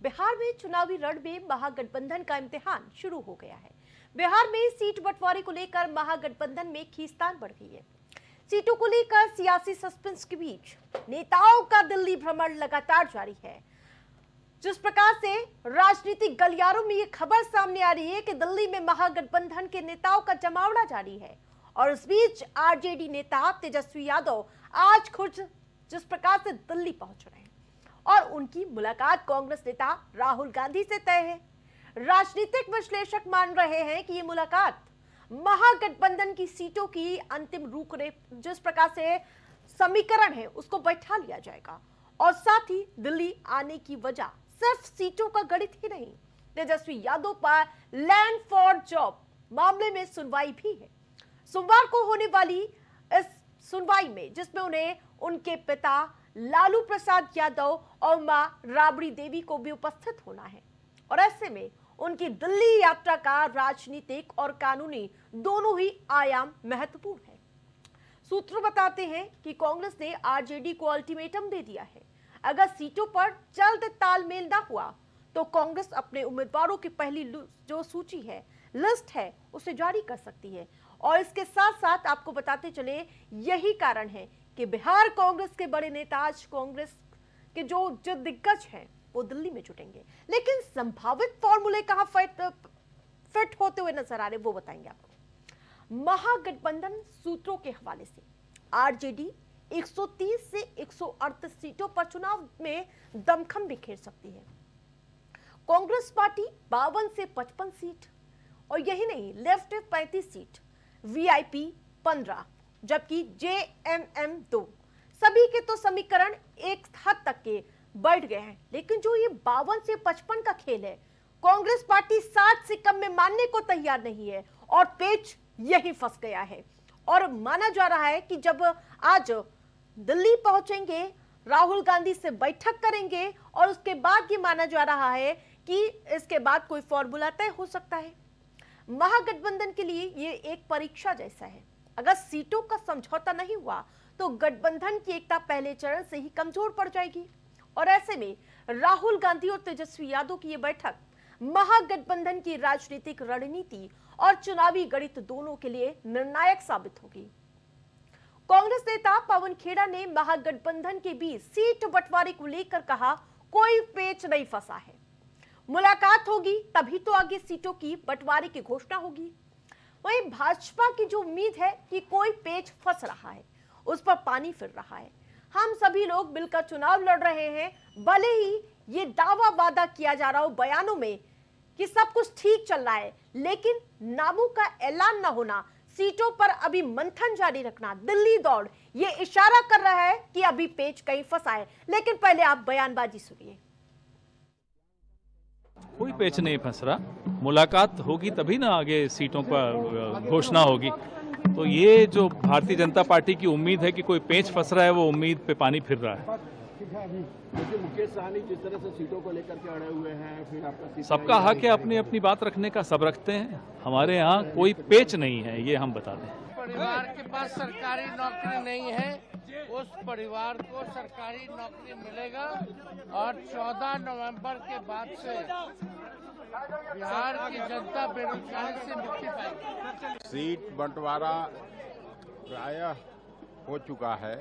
बिहार में चुनावी रण में महागठबंधन का इम्तिहान शुरू हो गया है। बिहार में सीट बंटवारे को लेकर महागठबंधन में खींचतान बढ़ गई है। सीटों को लेकर सियासी सस्पेंस के बीच नेताओं का दिल्ली भ्रमण लगातार जारी है। जिस प्रकार से राजनीतिक गलियारों में ये खबर सामने आ रही है कि दिल्ली में महागठबंधन के नेताओं का जमावड़ा जारी है और इस बीच आरजेडी नेता तेजस्वी यादव आज खुद जिस प्रकार से दिल्ली पहुंच रहे हैं और उनकी मुलाकात कांग्रेस नेता राहुल गांधी से तय है। राजनीतिक विश्लेषक मान रहे हैं कि ये मुलाकात महागठबंधन की सीटों की अंतिम रूपरेखा जिस प्रकार से समीकरण है उसको बैठा लिया जाएगा और साथ ही दिल्ली आने की वजह सिर्फ सीटों का गणित ही नहीं, तेजस्वी यादव पर लैंड फॉर जॉब मामले में सुनवाई भी है। सोमवार को होने वाली इस सुनवाई में जिसमें उन्हें उनके पिता लालू प्रसाद यादव और मां राबड़ी देवी को भी उपस्थित होना है और ऐसे में उनकी दिल्ली यात्रा का राजनीतिक और कानूनी दोनों ही आयाम महत्वपूर्ण है। सूत्र बताते हैं कि कांग्रेस ने आरजेडी को अल्टीमेटम दे दिया है। अगर सीटों पर जल्द तालमेल ना हुआ तो कांग्रेस अपने उम्मीदवारों की पहली जो सूची है, लिस्ट है, उसे जारी कर सकती है। और इसके साथ साथ आपको बताते चले यही कारण है कि बिहार कांग्रेस के बड़े नेता आज कांग्रेस के जो दिग्गज हैं वो दिल्ली में जुटेंगे, लेकिन संभावित फॉर्मूले कहां फिट होते हुए नजर आ रहे वो बताएंगे आपको। महागठबंधन सूत्रों के हवाले से आरजेडी 130 से 138 सीटों पर चुनाव में दमखम बिखेर सकती है। कांग्रेस पार्टी 52 से 55 सीट और यही नहीं, लेफ्ट 35 सीट, वीआईपी 15, जबकि जेएमएम 2। सभी के तो समीकरण एक हद तक के बढ़ गए हैं, लेकिन जो ये 52 से 55 का खेल है, कांग्रेस पार्टी 60 से कम में मानने को तैयार नहीं है और पेच यही फंस गया है। और माना जा रहा है कि जब आज दिल्ली पहुंचेंगे, राहुल गांधी से बैठक करेंगे और उसके बाद ये माना जा रहा है कि इसके बाद कोई फॉर्मूला तय हो सकता है। महागठबंधन के लिए ये एक परीक्षा जैसा है। अगर सीटों का समझौता नहीं हुआ तो गठबंधन की एकता पहले चरण से ही कमजोर पड़ जाएगी और ऐसे में राहुल गांधी और तेजस्वी यादव की ये बैठक महागठबंधन की राजनीतिक रणनीति और चुनावी गणित दोनों के लिए निर्णायक साबित होगी। कांग्रेस नेता पवन खेड़ा ने महागठबंधन के बीच सीट बंटवारे को लेकर कहा, कोई पेच नहीं फंसा है, मुलाकात होगी तभी तो आगे सीटों की बंटवारे की घोषणा होगी। वहीं भाजपा की जो उम्मीद है कि कोई पेच फंस रहा है, उस पर पानी फिर रहा है। हम सभी लोग मिलकर चुनाव लड़ रहे हैं, भले ही ये दावा वादा किया जा रहा हो बयानों में कि सब कुछ ठीक चल रहा है, लेकिन नामों का ऐलान न होना, सीटों पर अभी मंथन जारी रखना, दिल्ली दौड़, ये इशारा कर रहा है कि अभी पेच कहीं फंसा है। लेकिन पहले आप बयानबाजी सुनिए। कोई पेच नहीं फंस रहा, मुलाकात होगी तभी ना आगे सीटों पर घोषणा होगी। तो ये जो भारतीय जनता पार्टी की उम्मीद है कि कोई पेच फंस रहा है, वो उम्मीद पे पानी फिर रहा है। मुकेश सहनी जिस तरह से सीटों को लेकर के अड़े हुए हैं, फिर आपका सबका हक है अपनी अपनी बात रखने का, सब रखते हैं। हमारे यहाँ कोई पेच नहीं है, ये हम बता दें। परिवार के पास सरकारी नौकरी नहीं है, उस परिवार को सरकारी नौकरी मिलेगा और 14 नवंबर के बाद से बिहार की जनता बेरोजगारी से मुक्ति पाएगी। सीट बंटवारा प्रायः हो चुका है,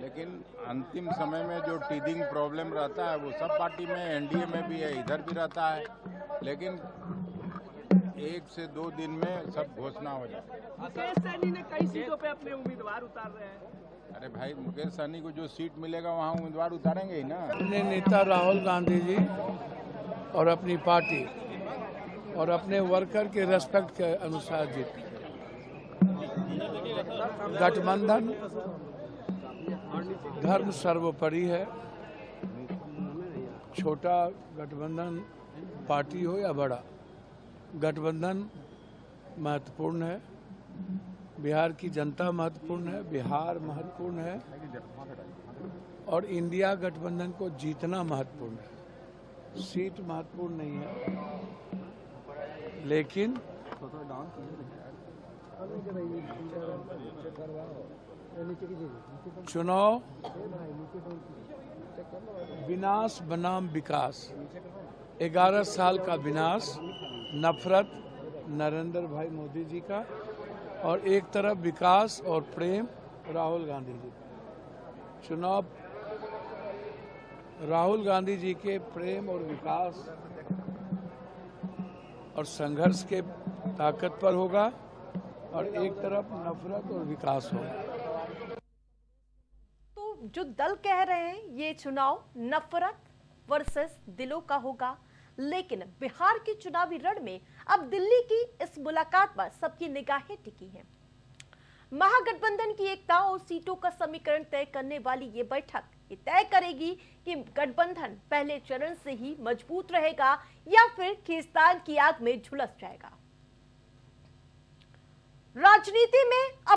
लेकिन अंतिम समय में जो टीदिंग प्रॉब्लम रहता है वो सब पार्टी में, एनडीए में भी है, इधर भी रहता है, लेकिन 1 से 2 दिन में सब घोषणा हो जाती है। मुकेश सहनी ने कई सीटों पे अपने उम्मीदवार उतार रहे हैं। अरे भाई, मुकेश सहनी को जो सीट मिलेगा वहाँ उम्मीदवार उतारेंगे ही ना। अपने नेता राहुल गांधी जी और अपनी पार्टी और अपने वर्कर के रेस्पेक्ट के अनुसार जीत। गठबंधन धर्म सर्वोपरि है। छोटा गठबंधन पार्टी हो या बड़ा, गठबंधन महत्वपूर्ण है। बिहार की जनता महत्वपूर्ण है, बिहार महत्वपूर्ण है और इंडिया गठबंधन को जीतना महत्वपूर्ण है। सीट महत्वपूर्ण नहीं है, लेकिन चुनाव विनाश बनाम विकास, 11 साल का विनाश, नफरत नरेंद्र भाई मोदी जी का, और एक तरफ विकास और प्रेम राहुल गांधी जी का। चुनाव राहुल गांधी जी के प्रेम और विकास और संघर्ष के ताकत पर होगा, और एक तरफ नफरत और विकास होगा। तो जो दल कह रहे हैं ये चुनाव नफरत वर्सेस दिलों का होगा, लेकिन बिहार के चुनावी रण में अब दिल्ली की इस मुलाकात पर सबकी निगाहें टिकी हैं। महागठबंधन की एकता और सीटों का समीकरण तय करने वाली ये बैठक ये तय करेगी कि गठबंधन पहले चरण से ही मजबूत रहेगा या फिर खींचतान की आग में झुलस जाएगा। राजनीति में अब